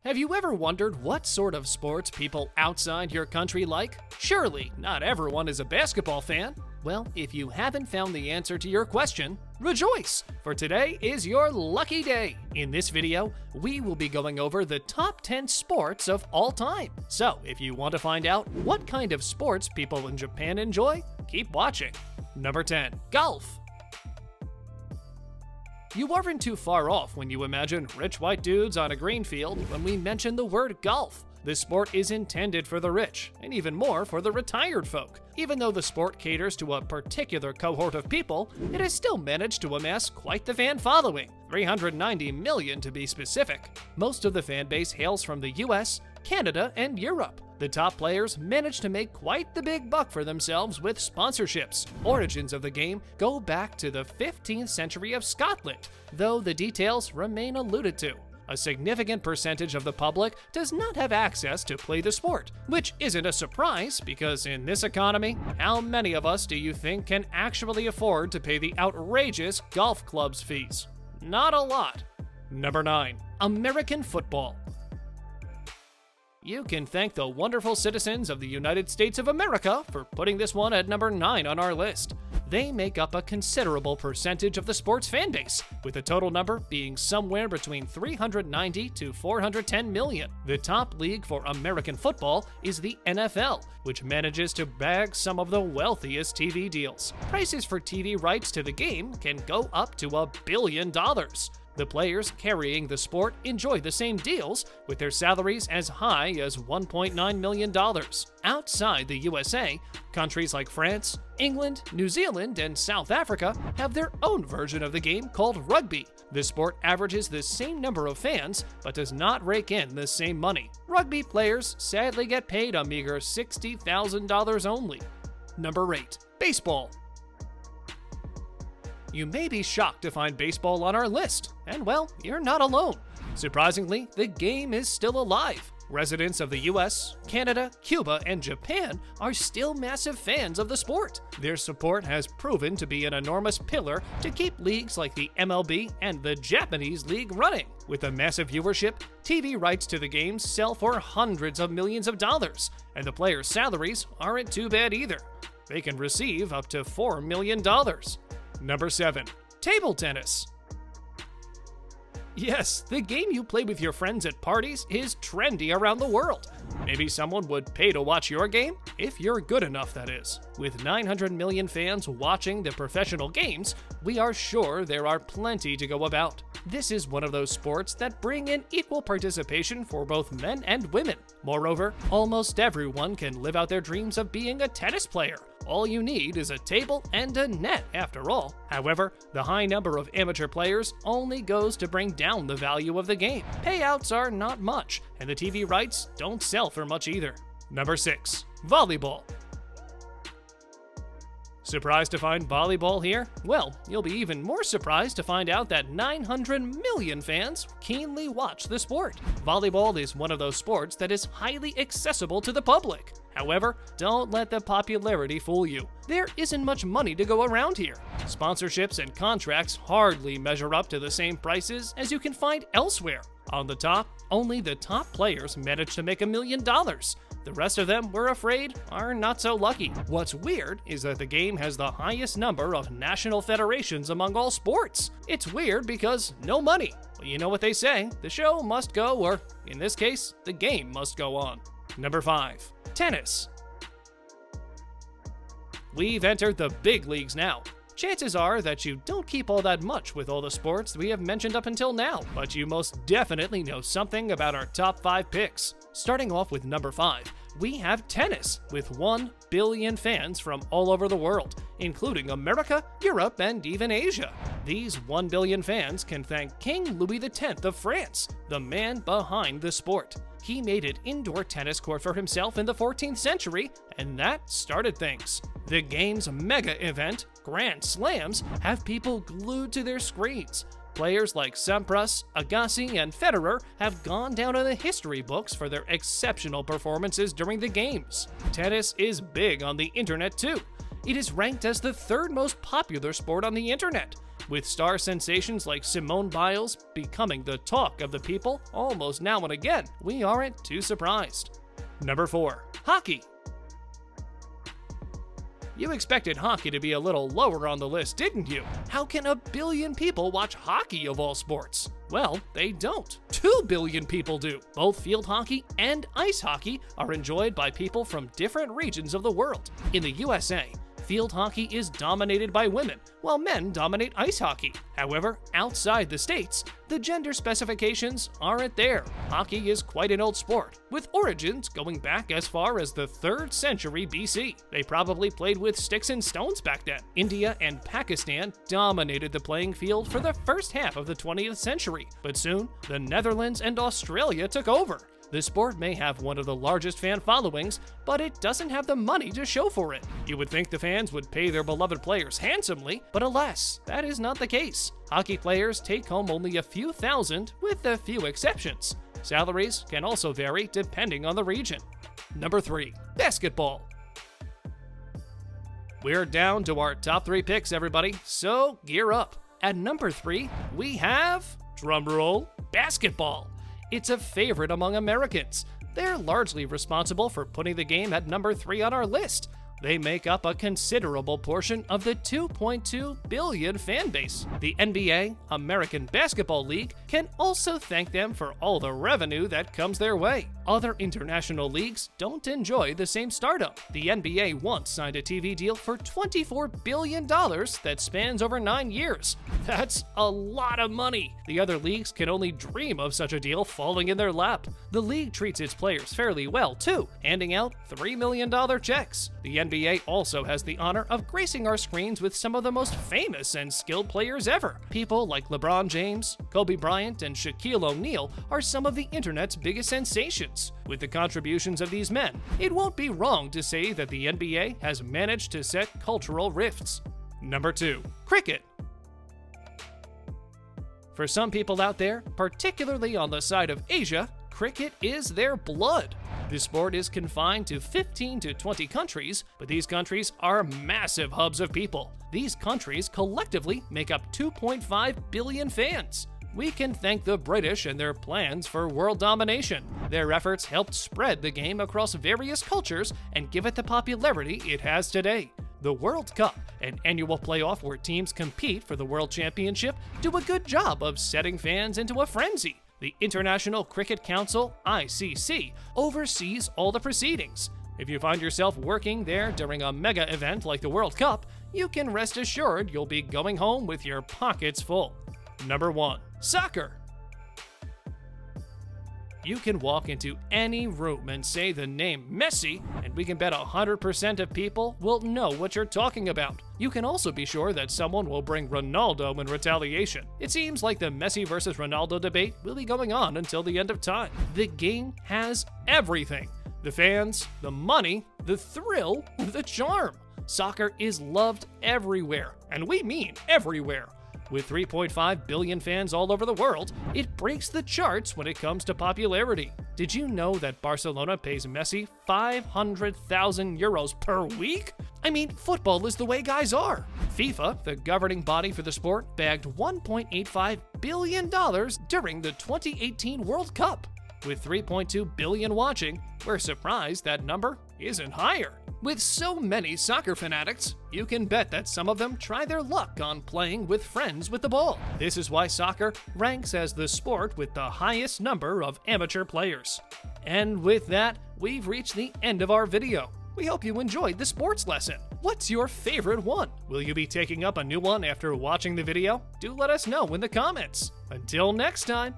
Have you ever wondered what sort of sports people outside your country like? Surely, not everyone is a basketball fan. Well, if you haven't found the answer to your question, rejoice! For today is your lucky day. In this video, we will be going over the top 10 sports of all time. So, if you want to find out what kind of sports people in Japan enjoy, keep watching. Number 10. Golf. You aren't too far off when you imagine rich white dudes on a green field when we mention the word golf. This sport is intended for the rich, and even more for the retired folk. Even though the sport caters to a particular cohort of people, it has still managed to amass quite the fan following, 390 million to be specific. Most of the fan base hails from the US, Canada, and Europe. The top players managed to make quite the big buck for themselves with sponsorships. Origins of the game go back to the 15th century of Scotland, though the details remain alluded to. A significant percentage of the public does not have access to play the sport, which isn't a surprise because in this economy, how many of us do you think can actually afford to pay the outrageous golf club's fees? Not a lot. Number 9. American football. You can thank the wonderful citizens of the United States of America for putting this one at number 9 on our list. They make up a considerable percentage of the sport's fan base, with the total number being somewhere between 390 to 410 million. The top league for American football is the NFL, which manages to bag some of the wealthiest TV deals. Prices for TV rights to the game can go up to $1 billion. The players carrying the sport enjoy the same deals, with their salaries as high as $1.9 million. Outside the USA, countries like France, England, New Zealand, and South Africa have their own version of the game called rugby. The sport averages the same number of fans, but does not rake in the same money. Rugby players sadly get paid a meager $60,000 only. Number 8. Baseball. You may be shocked to find baseball on our list, and well, you're not alone. Surprisingly, the game is still alive. Residents of the US, Canada, Cuba, and Japan are still massive fans of the sport. Their support has proven to be an enormous pillar to keep leagues like the MLB and the Japanese League running. With a massive viewership, TV rights to the games sell for hundreds of millions of dollars, and the players' salaries aren't too bad either. They can receive up to $4 million. Number 7. Table tennis. Yes, the game you play with your friends at parties is trendy around the world. Maybe someone would pay to watch your game, if you're good enough, that is. With 900 million fans watching the professional games, we are sure there are plenty to go about. This is one of those sports that bring in equal participation for both men and women. Moreover, almost everyone can live out their dreams of being a tennis player. All you need is a table and a net, after all. However, the high number of amateur players only goes to bring down the value of the game. Payouts are not much, and the TV rights don't sell for much either. Number 6. Volleyball. Surprised to find volleyball here? Well, you'll be even more surprised to find out that 900 million fans keenly watch the sport. Volleyball is one of those sports that is highly accessible to the public. However, don't let the popularity fool you. There isn't much money to go around here. Sponsorships and contracts hardly measure up to the same prices as you can find elsewhere. On the top, only the top players manage to make $1 million. The rest of them, we're afraid, are not so lucky. What's weird is that the game has the highest number of national federations among all sports. It's weird because no money. Well, you know what they say, the show must go, or in this case, the game must go on. Number 5. Tennis. We've entered the big leagues now. Chances are that you don't keep all that much with all the sports we have mentioned up until now, but you most definitely know something about our top 5 picks. Starting off with number 5, we have tennis, with 1 billion fans from all over the world, including America, Europe, and even Asia. These 1 billion fans can thank King Louis X of France, the man behind the sport. He made an indoor tennis court for himself in the 14th century, and that started things. The game's mega event, Grand Slams, have people glued to their screens. Players like Sampras, Agassi, and Federer have gone down in the history books for their exceptional performances during the games. Tennis is big on the internet too. It is ranked as the 3rd most popular sport on the internet. With star sensations like Simone Biles becoming the talk of the people almost now and again, we aren't too surprised. Number 4. Hockey. You expected hockey to be a little lower on the list, didn't you? How can a billion people watch hockey of all sports? Well, they don't. 2 billion people do. Both field hockey and ice hockey are enjoyed by people from different regions of the world. In the USA, field hockey is dominated by women, while men dominate ice hockey. However, outside the States, the gender specifications aren't there. Hockey is quite an old sport, with origins going back as far as the 3rd century BC. They probably played with sticks and stones back then. India and Pakistan dominated the playing field for the first half of the 20th century, but soon the Netherlands and Australia took over. The sport may have one of the largest fan followings, but it doesn't have the money to show for it. You would think the fans would pay their beloved players handsomely, but alas, that is not the case. Hockey players take home only a few thousand, with a few exceptions. Salaries can also vary depending on the region. Number 3. Basketball. We're down to our top 3 picks, everybody, so gear up. At number 3, we have, drumroll, basketball. It's a favorite among Americans. They're largely responsible for putting the game at number 3 on our list. They make up a considerable portion of the 2.2 billion fan base. The NBA, American Basketball League, can also thank them for all the revenue that comes their way. Other international leagues don't enjoy the same stardom. The NBA once signed a TV deal for $24 billion that spans over 9 years. That's a lot of money. The other leagues can only dream of such a deal falling in their lap. The league treats its players fairly well, too, handing out $3 million checks. The NBA also has the honor of gracing our screens with some of the most famous and skilled players ever. People like LeBron James, Kobe Bryant, and Shaquille O'Neal are some of the internet's biggest sensations. With the contributions of these men, it won't be wrong to say that the NBA has managed to set cultural rifts. Number 2. Cricket. For some people out there, particularly on the side of Asia, cricket is their blood. This sport is confined to 15 to 20 countries, but these countries are massive hubs of people. These countries collectively make up 2.5 billion fans. We can thank the British and their plans for world domination. Their efforts helped spread the game across various cultures and give it the popularity it has today. The World Cup, an annual playoff where teams compete for the World Championship, do a good job of setting fans into a frenzy. The International Cricket Council, ICC, oversees all the proceedings. If you find yourself working there during a mega event like the World Cup, you can rest assured you'll be going home with your pockets full. Number 1. Soccer. You can walk into any room and say the name Messi, and we can bet 100% of people will know what you're talking about. You can also be sure that someone will bring Ronaldo in retaliation. It seems like the Messi versus Ronaldo debate will be going on until the end of time. The game has everything: the fans, the money, the thrill, the charm. Soccer is loved everywhere, and we mean everywhere. With 3.5 billion fans all over the world, it breaks the charts when it comes to popularity. Did you know that Barcelona pays Messi 500,000 euros per week? I mean, football is the way guys are. FIFA, the governing body for the sport, bagged $1.85 billion during the 2018 World Cup. With 3.2 billion watching, we're surprised that number isn't higher. With so many soccer fanatics, you can bet that some of them try their luck on playing with friends with the ball. This is why soccer ranks as the sport with the highest number of amateur players. And with that, we've reached the end of our video. We hope you enjoyed the sports lesson. What's your favorite one? Will you be taking up a new one after watching the video? Do let us know in the comments. Until next time.